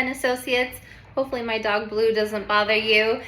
and Associates. Hopefully my dog Blue doesn't bother you.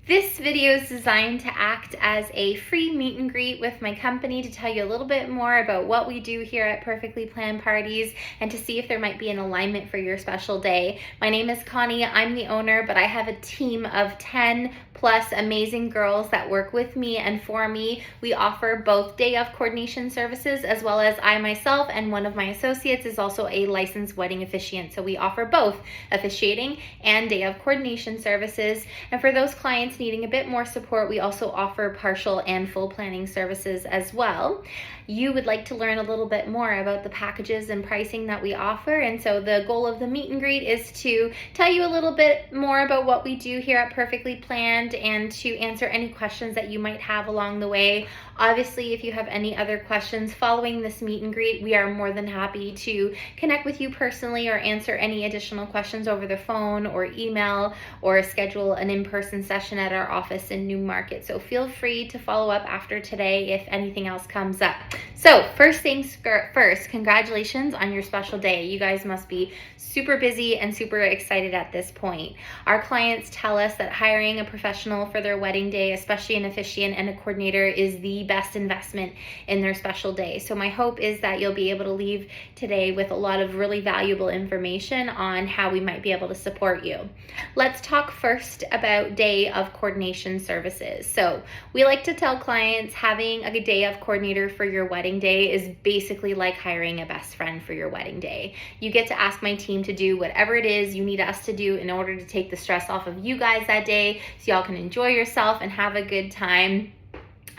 This video is designed to act as a free meet and greet with my company to tell you a little bit more about what we do here at Perfectly Planned Parties and to see if there might be an alignment for your special day. My name is Connie, I'm the owner, but I have a team of 10 plus amazing girls that work with me and for me. We offer both day of coordination services as well as I myself and one of my associates is also a licensed wedding officiant. So we offer both officiating and day of coordination services. And for those clients needing a bit more support, we also offer partial and full planning services as well. You would like to learn a little bit more about the packages and pricing that we offer. And so the goal of the meet and greet is to tell you a little bit more about what we do here at Perfectly Planned and to answer any questions that you might have along the way. Obviously, if you have any other questions following this meet and greet, we are more than happy to connect with you personally or answer any additional questions over the phone or email or schedule an in-person session at our office in Newmarket. So feel free to follow up after today if anything else comes up. So first things first, congratulations on your special day. You guys must be super busy and super excited at this point. Our clients tell us that hiring a professional for their wedding day, especially an officiant and a coordinator, is the best investment in their special day. So my hope is that you'll be able to leave today with a lot of really valuable information on how we might be able to support you. Let's talk first about day of coordination services. So we like to tell clients having a day of coordinator for your wedding day is basically like hiring a best friend for your wedding day. You get to ask my team to do whatever it is you need us to do in order to take the stress off of you guys that day so y'all can enjoy yourself and have a good time.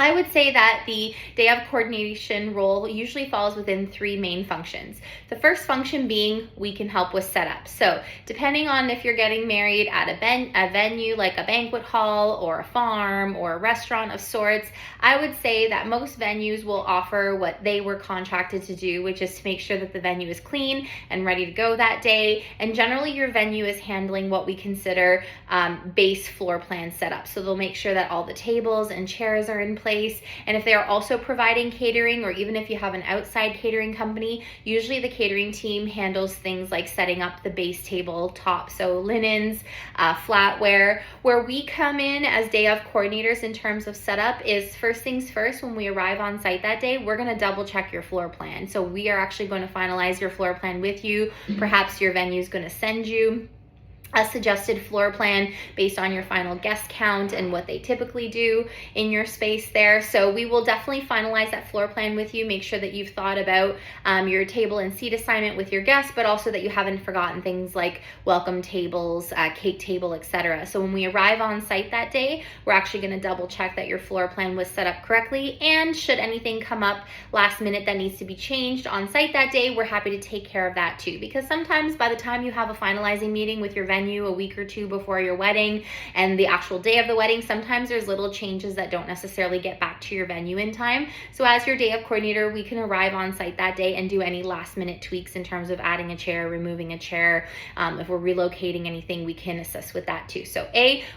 I would say that the day of coordination role usually falls within three main functions. The first function being we can help with setup. So depending on if you're getting married at a venue like a banquet hall or a farm or a restaurant of sorts, I would say that most venues will offer what they were contracted to do, which is to make sure that the venue is clean and ready to go that day. And generally your venue is handling what we consider base floor plan setup. So they'll make sure that all the tables and chairs are in place. And if they are also providing catering, or even if you have an outside catering company, usually the catering team handles things like setting up the base table top, so linens, flatware. Where we come in as day of coordinators in terms of setup is first things first. When we arrive on site that day, we're going to double check your floor plan. So we are actually going to finalize your floor plan with you. Perhaps your venue is going to send you a suggested floor plan based on your final guest count and what they typically do in your space there. So we will definitely finalize that floor plan with you, make sure that you've thought about your table and seat assignment with your guests, but also that you haven't forgotten things like welcome tables, cake table, etc. So when we arrive on site that day, we're actually going to double check that your floor plan was set up correctly, and should anything come up last minute that needs to be changed on site that day, we're happy to take care of that too, because sometimes by the time you have a finalizing meeting with your venue a week or two before your wedding and the actual day of the wedding, sometimes there's little changes that don't necessarily get back to your venue in time. So as your day of coordinator, we can arrive on site that day and do any last minute tweaks in terms of adding a chair, removing a chair. If we're relocating anything, we can assist with that too. So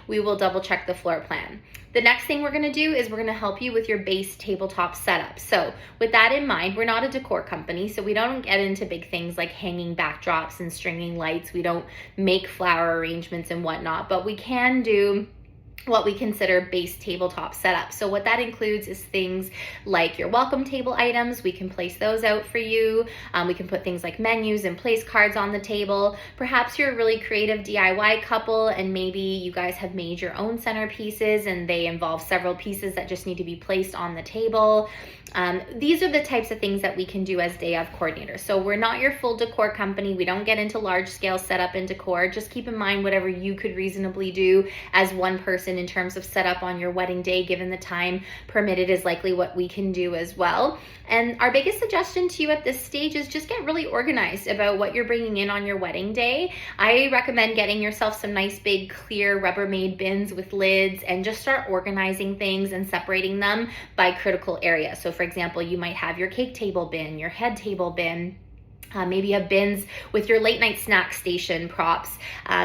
we will double check the floor plan. The next thing we're going to do is we're going to help you with your base tabletop setup. So with that in mind, we're not a decor company, so we don't get into big things like hanging backdrops and stringing lights. We don't make flower arrangements and whatnot, but we can do what we consider base tabletop setup. So what that includes is things like your welcome table items. We can place those out for you. We can put things like menus and place cards on the table. Perhaps you're a really creative DIY couple and maybe you guys have made your own centerpieces and they involve several pieces that just need to be placed on the table. These are the types of things that we can do as day of coordinators. So we're not your full decor company. We don't get into large scale setup and decor. Just keep in mind whatever you could reasonably do as one person in terms of setup on your wedding day, given the time permitted, is likely what we can do as well. And our biggest suggestion to you at this stage is just get really organized about what you're bringing in on your wedding day. I recommend getting yourself some nice big clear Rubbermaid bins with lids and just start organizing things and separating them by critical areas. So for example, you might have your cake table bin, your head table bin, Maybe you have bins with your late night snack station props.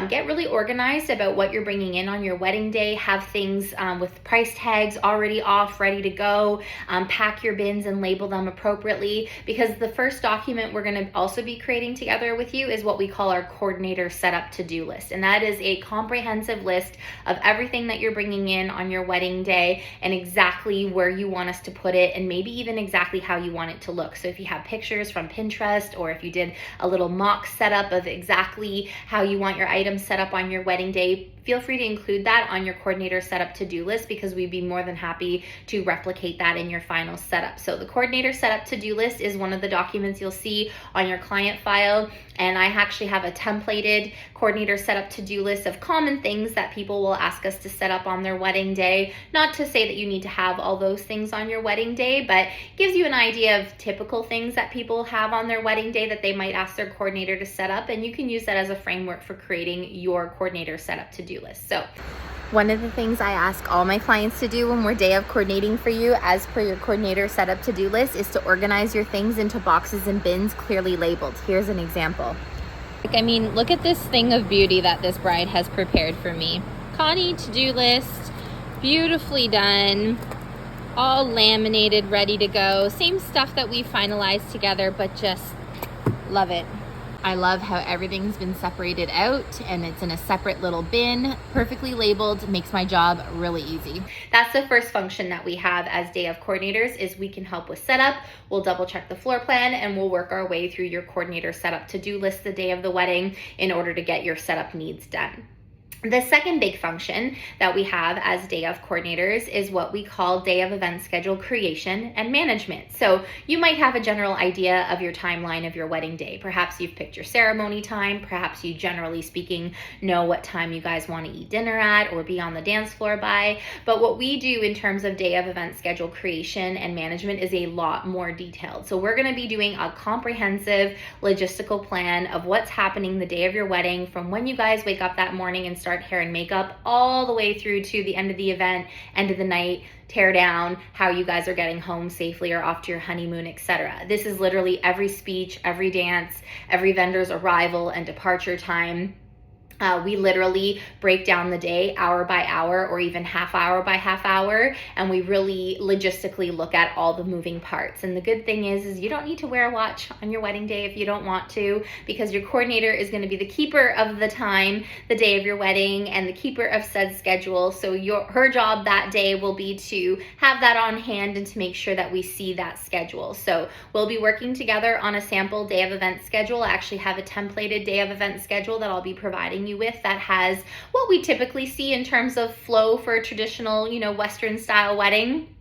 Get really organized about what you're bringing in on your wedding day. Have things with price tags already off, ready to go. Pack your bins and label them appropriately, because the first document we're going to also be creating together with you is what we call our coordinator setup to-do list. And that is a comprehensive list of everything that you're bringing in on your wedding day and exactly where you want us to put it, and maybe even exactly how you want it to look. So if you have pictures from Pinterest, or if you did a little mock setup of exactly how you want your items set up on your wedding day, feel free to include that on your coordinator setup to-do list, because we'd be more than happy to replicate that in your final setup. So the coordinator setup to-do list is one of the documents you'll see on your client file. And I actually have a templated coordinator setup to-do list of common things that people will ask us to set up on their wedding day. Not to say that you need to have all those things on your wedding day, but gives you an idea of typical things that people have on their wedding day that they might ask their coordinator to set up. And you can use that as a framework for creating your coordinator setup to-do list. So one of the things I ask all my clients to do when we're day of coordinating for you, as per your coordinator setup to-do list, is to organize your things into boxes and bins clearly labeled. Here's an example. I mean, look at this thing of beauty that this bride has prepared for me. Connie to-do list, beautifully done, all laminated, ready to go. Same stuff that we finalized together, but just love it. I love how everything's been separated out and it's in a separate little bin, perfectly labeled, makes my job really easy. That's the first function that we have as day of coordinators, is we can help with setup. We'll double check the floor plan and we'll work our way through your coordinator setup to-do list the day of the wedding in order to get your setup needs done. The second big function that we have as day of coordinators is what we call day of event schedule creation and management. So you might have a general idea of your timeline of your wedding day. Perhaps you've picked your ceremony time. Perhaps you, generally speaking, know what time you guys want to eat dinner at or be on the dance floor by. But what we do in terms of day of event schedule creation and management is a lot more detailed. So we're going to be doing a comprehensive logistical plan of what's happening the day of your wedding, from when you guys wake up that morning and start hair and makeup, all the way through to the end of the event, end of the night, tear down, how you guys are getting home safely or off to your honeymoon, etc. This is literally every speech, every dance, every vendor's arrival and departure time. We literally break down the day hour by hour, or even half hour by half hour, and we really logistically look at all the moving parts. And the good thing is you don't need to wear a watch on your wedding day if you don't want to, because your coordinator is going to be the keeper of the time the day of your wedding and the keeper of said schedule. So her job that day will be to have that on hand and to make sure that we see that schedule. So we'll be working together on a sample day of event schedule. I actually have a templated day of event schedule that I'll be providing you with that has what we typically see in terms of flow for a traditional, Western style wedding.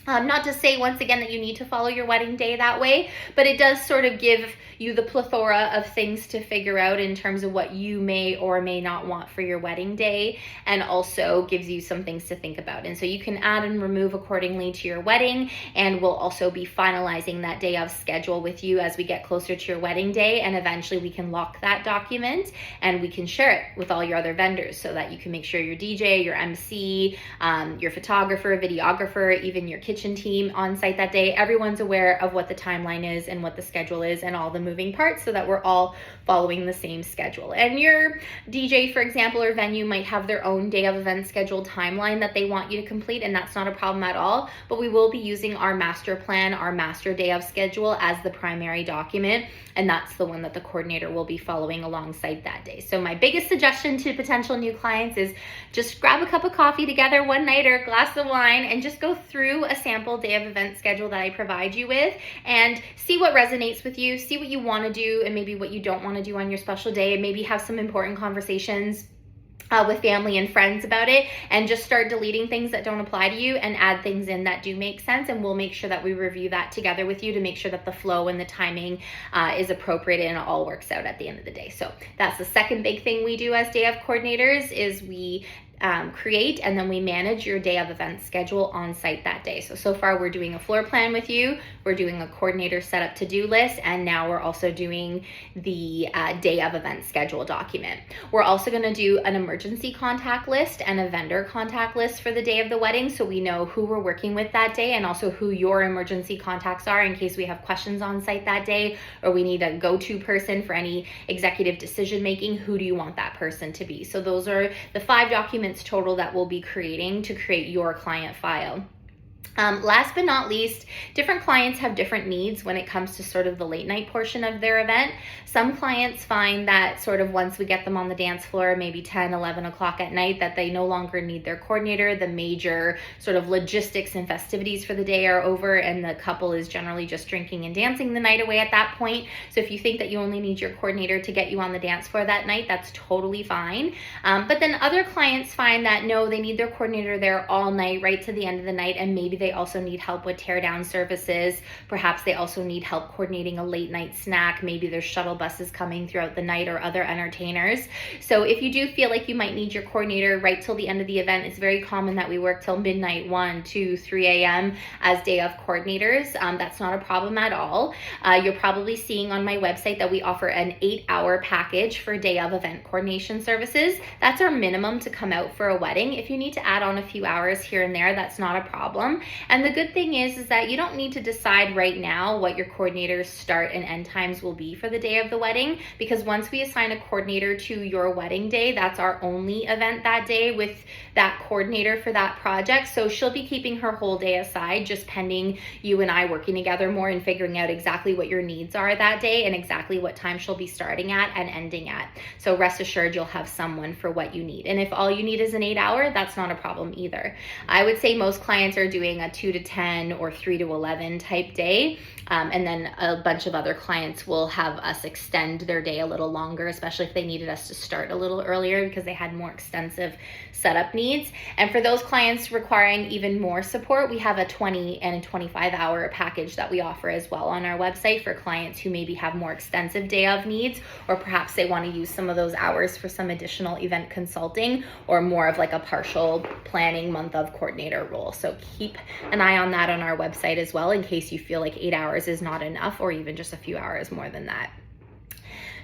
Not to say, once again, that you need to follow your wedding day that way, but it does sort of give you the plethora of things to figure out in terms of what you may or may not want for your wedding day, and also gives you some things to think about. And so you can add and remove accordingly to your wedding, and we'll also be finalizing that day of schedule with you as we get closer to your wedding day, and eventually we can lock that document and we can share it with all your other vendors so that you can make sure your DJ, your MC, your photographer, videographer, even your kitchen team on site that day, everyone's aware of what the timeline is and what the schedule is and all the moving parts, so that we're all following the same schedule. And your DJ, for example, or venue might have their own day of event schedule timeline that they want you to complete, and that's not a problem at all. But we will be using our master plan, our master day of schedule, as the primary document, and that's the one that the coordinator will be following alongside that day. So my biggest suggestion to potential new clients is just grab a cup of coffee together one night or a glass of wine and just go through a sample day of event schedule that I provide you with and see what resonates with you, see what you want to do and maybe what you don't want to do on your special day, and maybe have some important conversations with family and friends about it, and just start deleting things that don't apply to you and add things in that do make sense. And we'll make sure that we review that together with you to make sure that the flow and the timing is appropriate and it all works out at the end of the day. So that's the second big thing we do as day of coordinators, is we create, and then we manage your day of event schedule on site that day. So far we're doing a floor plan with you, we're doing a coordinator setup to-do list, and now we're also doing the day of event schedule document. We're also going to do an emergency contact list and a vendor contact list for the day of the wedding, so we know who we're working with that day and also who your emergency contacts are in case we have questions on site that day, or we need a go-to person for any executive decision making. Who do you want that person to be? So those are the 5 documents total that we'll be creating to create your client file. Last but not least, different clients have different needs when it comes to sort of the late night portion of their event. Some clients find that sort of once we get them on the dance floor, maybe 10, 11 o'clock at night, that they no longer need their coordinator. The major sort of logistics and festivities for the day are over, and the couple is generally just drinking and dancing the night away at that point. So if you think that you only need your coordinator to get you on the dance floor that night, that's totally fine. But then other clients find that no, they need their coordinator there all night, right to the end of the night, and maybe they also need help with tear down services. Perhaps they also need help coordinating a late night snack. Maybe there's shuttle buses coming throughout the night or other entertainers. So if you do feel like you might need your coordinator right till the end of the event, it's very common that we work till midnight, 1, 2, 3 a.m. as day of coordinators. That's not a problem at all. You're probably seeing on my website that we offer an 8-hour package for day of event coordination services. That's our minimum to come out for a wedding. If you need to add on a few hours here and there, that's not a problem. And the good thing is that you don't need to decide right now what your coordinator's start and end times will be for the day of the wedding, because once we assign a coordinator to your wedding day, that's our only event that day with that coordinator for that project. So she'll be keeping her whole day aside, just pending you and I working together more and figuring out exactly what your needs are that day and exactly what time she'll be starting at and ending at. So rest assured you'll have someone for what you need. And if all you need is an 8-hour, that's not a problem either. I would say most clients are doing a 2 to 10 or 3 to 11 type day. And then a bunch of other clients will have us extend their day a little longer, especially if they needed us to start a little earlier because they had more extensive setup needs. And for those clients requiring even more support, we have a 20 and a 25-hour package that we offer as well on our website for clients who maybe have more extensive day of needs, or perhaps they want to use some of those hours for some additional event consulting or more of like a partial planning month of coordinator role. So keep an eye on that on our website as well in case you feel like 8 hours is not enough, or even just a few hours more than that.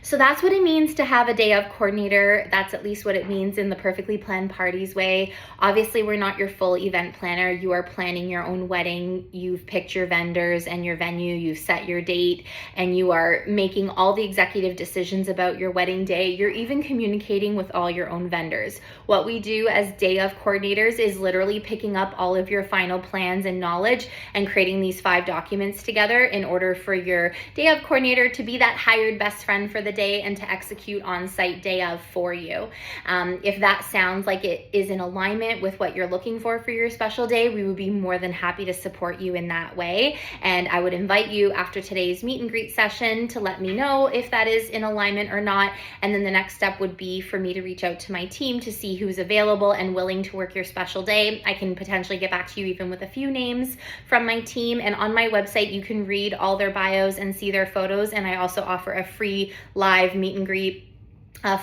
So that's what it means to have a day of coordinator. That's at least what it means in the Perfectly Planned Parties way. Obviously, we're not your full event planner. You are planning your own wedding. You've picked your vendors and your venue. You've set your date, and you are making all the executive decisions about your wedding day. You're even communicating with all your own vendors. What we do as day of coordinators is literally picking up all of your final plans and knowledge and creating these 5 documents together in order for your day of coordinator to be that hired best friend for the day and to execute on-site day of for you. If that sounds like it is in alignment with what you're looking for your special day, we would be more than happy to support you in that way. And I would invite you after today's meet and greet session to let me know if that is in alignment or not. And then the next step would be for me to reach out to my team to see who's available and willing to work your special day. I can potentially get back to you even with a few names from my team. And on my website, you can read all their bios and see their photos. And I also offer a free live meet and greet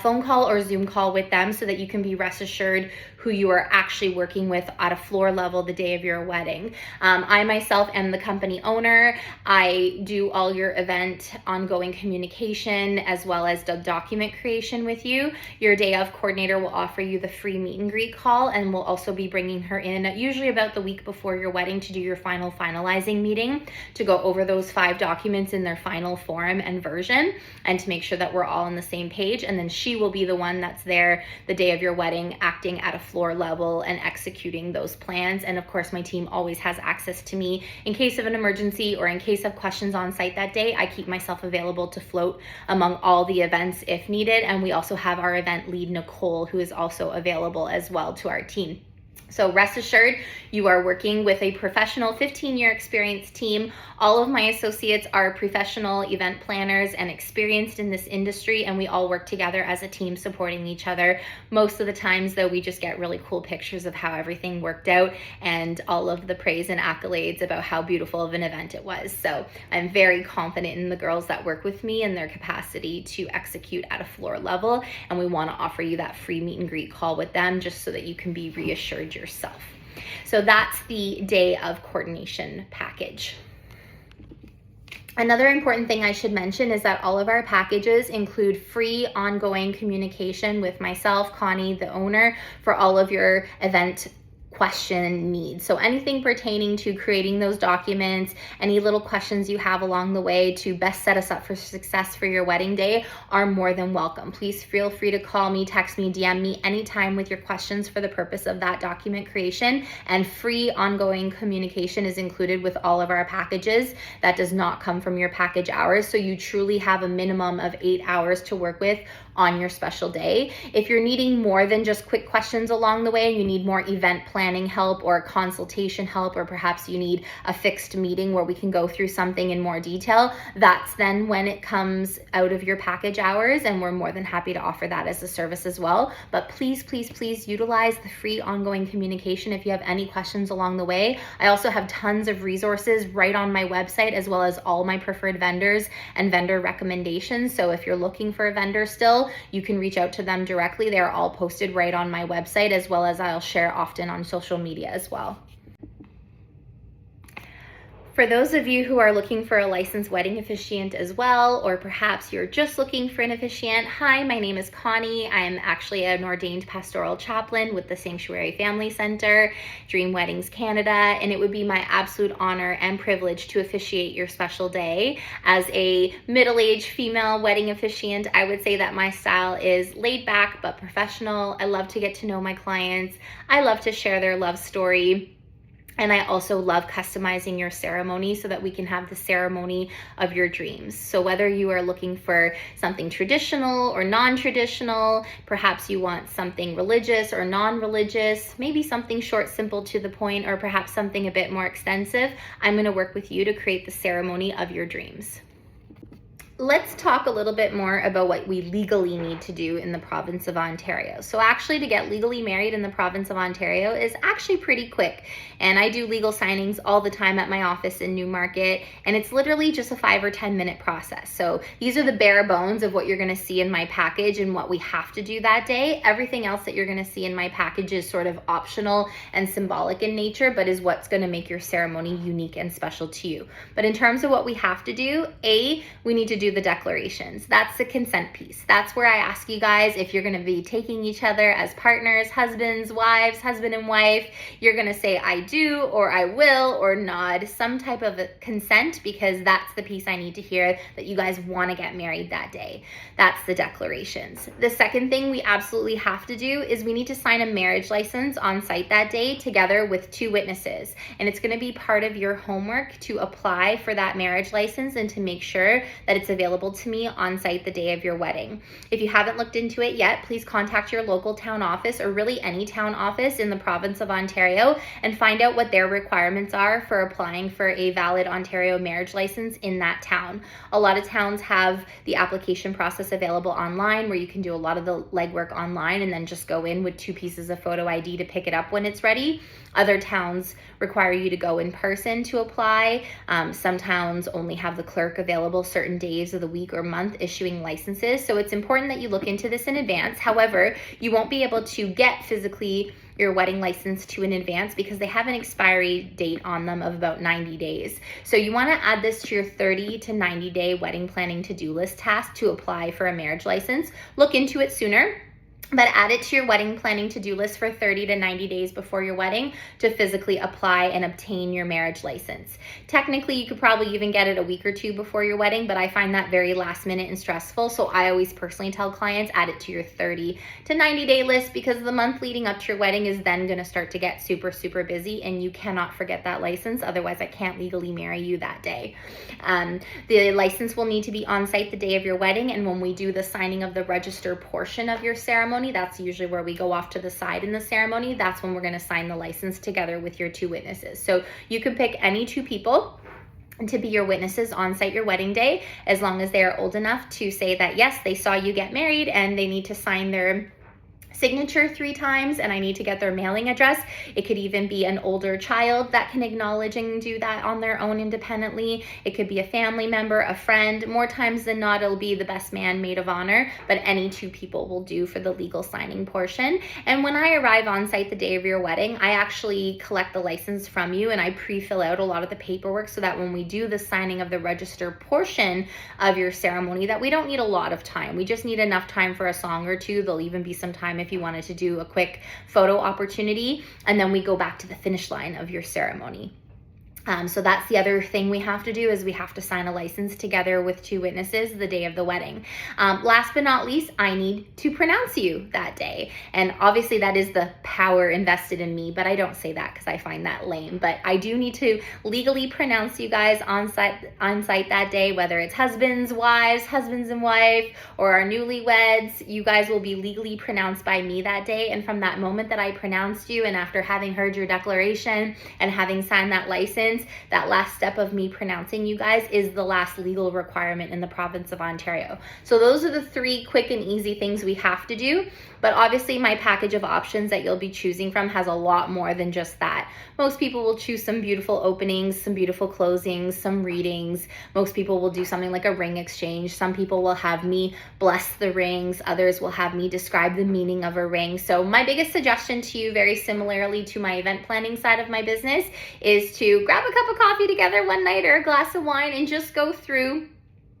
phone call or Zoom call with them so that you can be rest assured who you are actually working with at a floor level the day of your wedding. I myself am the company owner. I do all your event ongoing communication as well as the document creation with you. Your day of coordinator will offer you the free meet and greet call, and we'll also be bringing her in usually about the week before your wedding to do your finalizing meeting to go over those 5 documents in their final form and version and to make sure that we're all on the same page. And then she will be the one that's there the day of your wedding acting at a floor level and executing those plans. And of course, my team always has access to me in case of an emergency or in case of questions on site that day. I keep myself available to float among all the events if needed. And we also have our event lead, Nicole, who is also available as well to our team. So rest assured, you are working with a professional 15-year experienced team. All of my associates are professional event planners and experienced in this industry, and we all work together as a team supporting each other. Most of the times though, we just get really cool pictures of how everything worked out and all of the praise and accolades about how beautiful of an event it was. So I'm very confident in the girls that work with me and their capacity to execute at a floor level, and we want to offer you that free meet and greet call with them just so that you can be reassured yourself. So that's the day of coordination package. Another important thing I should mention is that all of our packages include free ongoing communication with myself, Connie, the owner, for all of your event question needs. So anything pertaining to creating those documents, any little questions you have along the way to best set us up for success for your wedding day are more than welcome. Please feel free to call me, text me, DM me anytime with your questions for the purpose of that document creation, and free ongoing communication is included with all of our packages. That does not come from your package hours, so you truly have a minimum of 8 hours to work with on your special day. If you're needing more than just quick questions along the way and you need more event planning help or consultation help, or perhaps you need a fixed meeting where we can go through something in more detail, that's then when it comes out of your package hours, and we're more than happy to offer that as a service as well. But please, please, please utilize the free ongoing communication if you have any questions along the way. I also have tons of resources right on my website, as well as all my preferred vendors and vendor recommendations. So if you're looking for a vendor still, you can reach out to them directly. They're all posted right on my website, as well as I'll share often on social media as well. For those of you who are looking for a licensed wedding officiant as well, or perhaps you're just looking for an officiant, hi, my name is Connie. I'm actually an ordained pastoral chaplain with the Sanctuary Family Center, Dream Weddings Canada, and it would be my absolute honor and privilege to officiate your special day. As a middle-aged female wedding officiant, I would say that my style is laid back but professional. I love to get to know my clients. I love to share their love story. And I also love customizing your ceremony so that we can have the ceremony of your dreams. So whether you are looking for something traditional or non-traditional, perhaps you want something religious or non-religious, maybe something short, simple, to the point, or perhaps something a bit more extensive, I'm going to work with you to create the ceremony of your dreams. Let's talk a little bit more about what we legally need to do in the province of Ontario. So actually, to get legally married in the province of Ontario is actually pretty quick. And I do legal signings all the time at my office in Newmarket, and it's literally just a 5 or 10 minute process. So these are the bare bones of what you're gonna see in my package and what we have to do that day. Everything else that you're gonna see in my package is sort of optional and symbolic in nature, but is what's gonna make your ceremony unique and special to you. But in terms of what we have to do, we need to do the declarations. That's the consent piece. That's where I ask you guys if you're going to be taking each other as partners, husbands, wives, husband and wife. You're going to say I do, or I will, or nod some type of a consent, because that's the piece I need to hear that you guys want to get married that day. That's the declarations. The second thing we absolutely have to do is we need to sign a marriage license on site that day together with 2 witnesses. And it's going to be part of your homework to apply for that marriage license and to make sure that it's available to me on site the day of your wedding. If you haven't looked into it yet, please contact your local town office, or really any town office in the province of Ontario, and find out what their requirements are for applying for a valid Ontario marriage license in that town. A lot of towns have the application process available online, where you can do a lot of the legwork online and then just go in with 2 pieces of photo ID to pick it up when it's ready. Other towns require you to go in person to apply. Some towns only have the clerk available certain days of the week or month issuing licenses. So it's important that you look into this in advance. However, you won't be able to get physically your wedding license in advance because they have an expiry date on them of about 90 days. So you want to add this to your 30 to 90 day wedding planning to-do list task to apply for a marriage license. Look into it sooner, but add it to your wedding planning to-do list for 30 to 90 days before your wedding to physically apply and obtain your marriage license. Technically, you could probably even get it a week or 2 before your wedding, but I find that very last minute and stressful. So I always personally tell clients, add it to your 30 to 90 day list, because the month leading up to your wedding is then going to start to get super, super busy, and you cannot forget that license. Otherwise, I can't legally marry you that day. The license will need to be on site the day of your wedding, and when we do the signing of the register portion of your ceremony, ceremony, that's usually where we go off to the side in the ceremony. That's when we're going to sign the license together with your 2 witnesses. So you can pick any 2 people to be your witnesses on site your wedding day, as long as they are old enough to say that yes, they saw you get married, and they need to sign their signature 3 times, and I need to get their mailing address. It could even be an older child that can acknowledge and do that on their own independently. It could be a family member, a friend. More times than not, it'll be the best man, maid of honor, but any 2 people will do for the legal signing portion. And when I arrive on site the day of your wedding, I actually collect the license from you, and I pre-fill out a lot of the paperwork so that when we do the signing of the register portion of your ceremony, that we don't need a lot of time. We just need enough time for a song or 2. There'll even be some time if you wanted to do a quick photo opportunity, and then we go back to the finish line of your ceremony. So that's the other thing we have to do, is we have to sign a license together with 2 witnesses the day of the wedding. Last but not least, I need to pronounce you that day. And obviously that is the power invested in me, but I don't say that because I find that lame. But I do need to legally pronounce you guys on site that day, whether it's husbands and wife, or our newlyweds. You guys will be legally pronounced by me that day. And from that moment that I pronounced you, and after having heard your declaration and having signed that license, that last step of me pronouncing you guys is the last legal requirement in the province of Ontario. So those are the 3 quick and easy things we have to do. But obviously my package of options that you'll be choosing from has a lot more than just that. Most people will choose some beautiful openings, some beautiful closings, some readings. Most people will do something like a ring exchange. Some people will have me bless the rings. Others will have me describe the meaning of a ring. So my biggest suggestion to you, very similarly to my event planning side of my business, is to grab a cup of coffee together one night or a glass of wine and just go through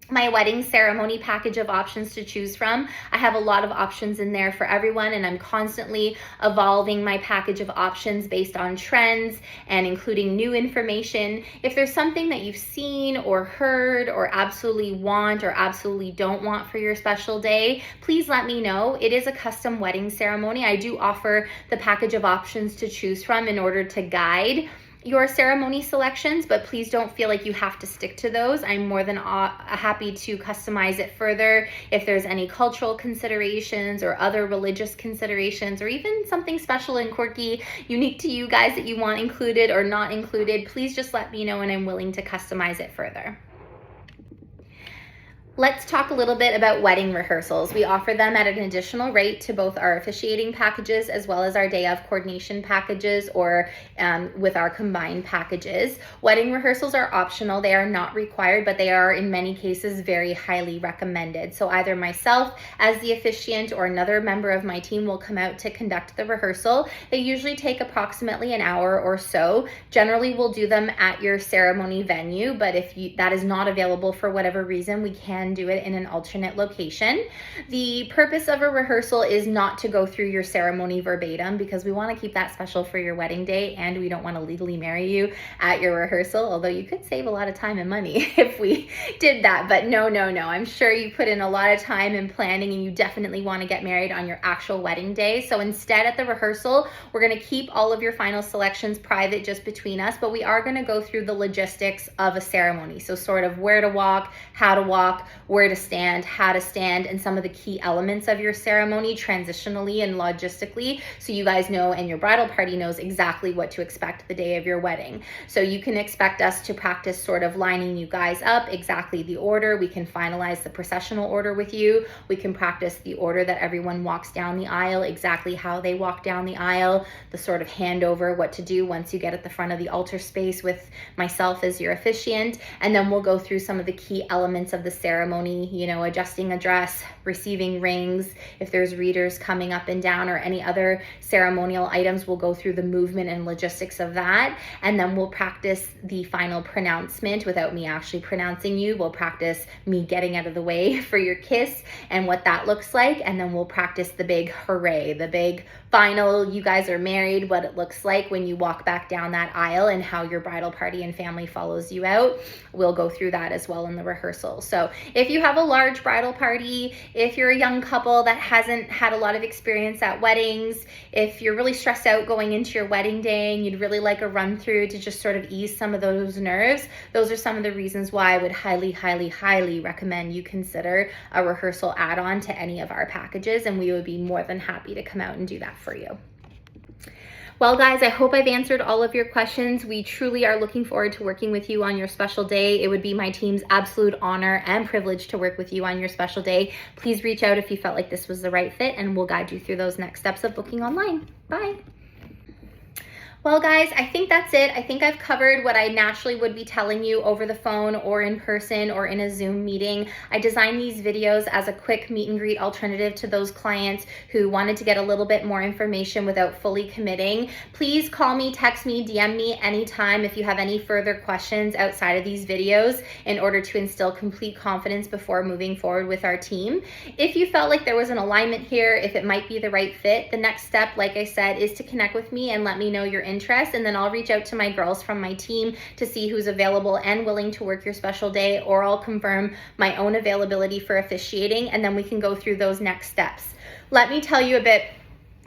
my wedding ceremony package of options to choose from. I have a lot of options in there for everyone, and I'm constantly evolving my package of options based on trends and including new information. If there's something that you've seen or heard or absolutely want or absolutely don't want for your special day, please let me know. It is a custom wedding ceremony. I do offer the package of options to choose from in order to guide your ceremony selections, but please don't feel like you have to stick to those. I'm more than happy to customize it further. If there's any cultural considerations or other religious considerations, or even something special and quirky, unique to you guys that you want included or not included, please just let me know, and I'm willing to customize it further. Let's talk a little bit about wedding rehearsals. We offer them at an additional rate to both our officiating packages as well as our day of coordination packages, or with our combined packages. Wedding rehearsals are optional. They are not required, but they are in many cases very highly recommended. So either myself as the officiant or another member of my team will come out to conduct the rehearsal. They usually take approximately an hour or so. Generally, we'll do them at your ceremony venue, but if that is not available for whatever reason, we can do it in an alternate location. The purpose of a rehearsal is not to go through your ceremony verbatim, because we want to keep that special for your wedding day, and we don't want to legally marry you at your rehearsal, although you could save a lot of time and money if we did that. But no. I'm sure you put in a lot of time and planning, and you definitely want to get married on your actual wedding day. So instead, at the rehearsal, we're going to keep all of your final selections private, just between us, but we are going to go through the logistics of a ceremony. So sort of where to walk, how to walk, where to stand, how to stand, and some of the key elements of your ceremony transitionally and logistically, so you guys know and your bridal party knows exactly what to expect the day of your wedding. So you can expect us to practice sort of lining you guys up, exactly the order. We can finalize the processional order with you. We can practice the order that everyone walks down the aisle, exactly how they walk down the aisle, the sort of handover, what to do once you get at the front of the altar space with myself as your officiant. And then we'll go through some of the key elements of the ceremony, adjusting a dress, receiving rings. If there's readers coming up and down or any other ceremonial items, we'll go through the movement and logistics of that. And then we'll practice the final pronouncement without me actually pronouncing you. We'll practice me getting out of the way for your kiss and what that looks like. And then we'll practice the big hooray, the big final, you guys are married, what it looks like when you walk back down that aisle, and how your bridal party and family follows you out. We'll go through that as well in the rehearsal. So If you have a large bridal party, if you're a young couple that hasn't had a lot of experience at weddings, if you're really stressed out going into your wedding day and you'd really like a run through to just sort of ease some of those nerves, those are some of the reasons why I would highly, highly, highly recommend you consider a rehearsal add-on to any of our packages, and we would be more than happy to come out and do that for you. Well, guys, I hope I've answered all of your questions. We truly are looking forward to working with you on your special day. It would be my team's absolute honor and privilege to work with you on your special day. Please reach out if you felt like this was the right fit, and we'll guide you through those next steps of booking online. Bye. Well, guys, I think that's it. I think I've covered what I naturally would be telling you over the phone or in person or in a Zoom meeting. I designed these videos as a quick meet and greet alternative to those clients who wanted to get a little bit more information without fully committing. Please call me, text me, DM me anytime if you have any further questions outside of these videos in order to instill complete confidence before moving forward with our team. If you felt like there was an alignment here, if it might be the right fit, the next step, like I said, is to connect with me and let me know your interest, and then I'll reach out to my girls from my team to see who's available and willing to work your special day, or I'll confirm my own availability for officiating, and then we can go through those next steps. Let me tell you a bit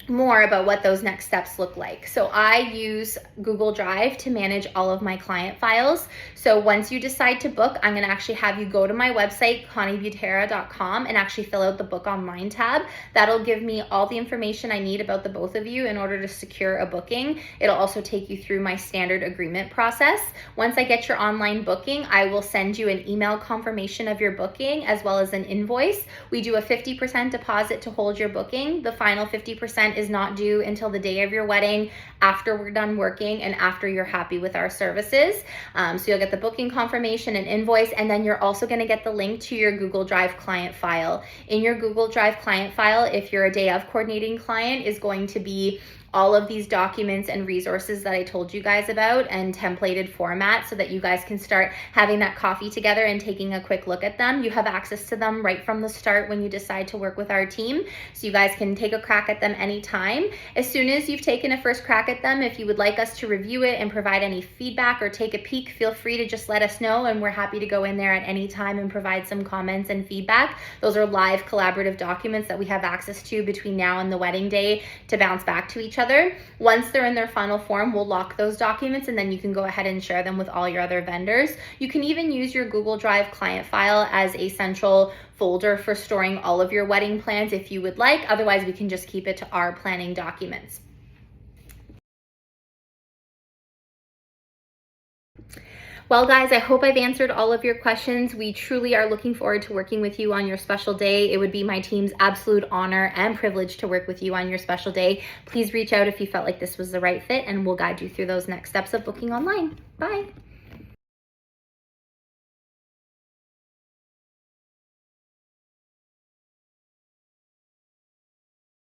more about what those next steps look like. So I use Google Drive to manage all of my client files. So once you decide to book, I'm going to actually have you go to my website, conniebutera.com, and actually fill out the book online tab. That'll give me all the information I need about the both of you in order to secure a booking. It'll also take you through my standard agreement process. Once I get your online booking, I will send you an email confirmation of your booking as well as an invoice. We do a 50% deposit to hold your booking. The final 50% is not due until the day of your wedding, after we're done working and after you're happy with our services. So you'll get the booking confirmation and invoice, and then you're also going to get the link to your Google Drive client file. In your Google Drive client file, if you're a day of coordinating client, is going to be all of these documents and resources that I told you guys about and templated format so that you guys can start having that coffee together and taking a quick look at them. You have access to them right from the start when you decide to work with our team, so you guys can take a crack at them anytime. As soon as you've taken a first crack at them, if you would like us to review it and provide any feedback or take a peek, feel free to just let us know, and we're happy to go in there at any time and provide some comments and feedback. Those are live collaborative documents that we have access to between now and the wedding day to bounce back to each other. Once they're in their final form, we'll lock those documents, and then you can go ahead and share them with all your other vendors. You can even use your Google Drive client file as a central folder for storing all of your wedding plans if you would like. Otherwise, we can just keep it to our planning documents. Well, guys, I hope I've answered all of your questions. We truly are looking forward to working with you on your special day. It would be my team's absolute honor and privilege to work with you on your special day. Please reach out if you felt like this was the right fit, and we'll guide you through those next steps of booking online. Bye.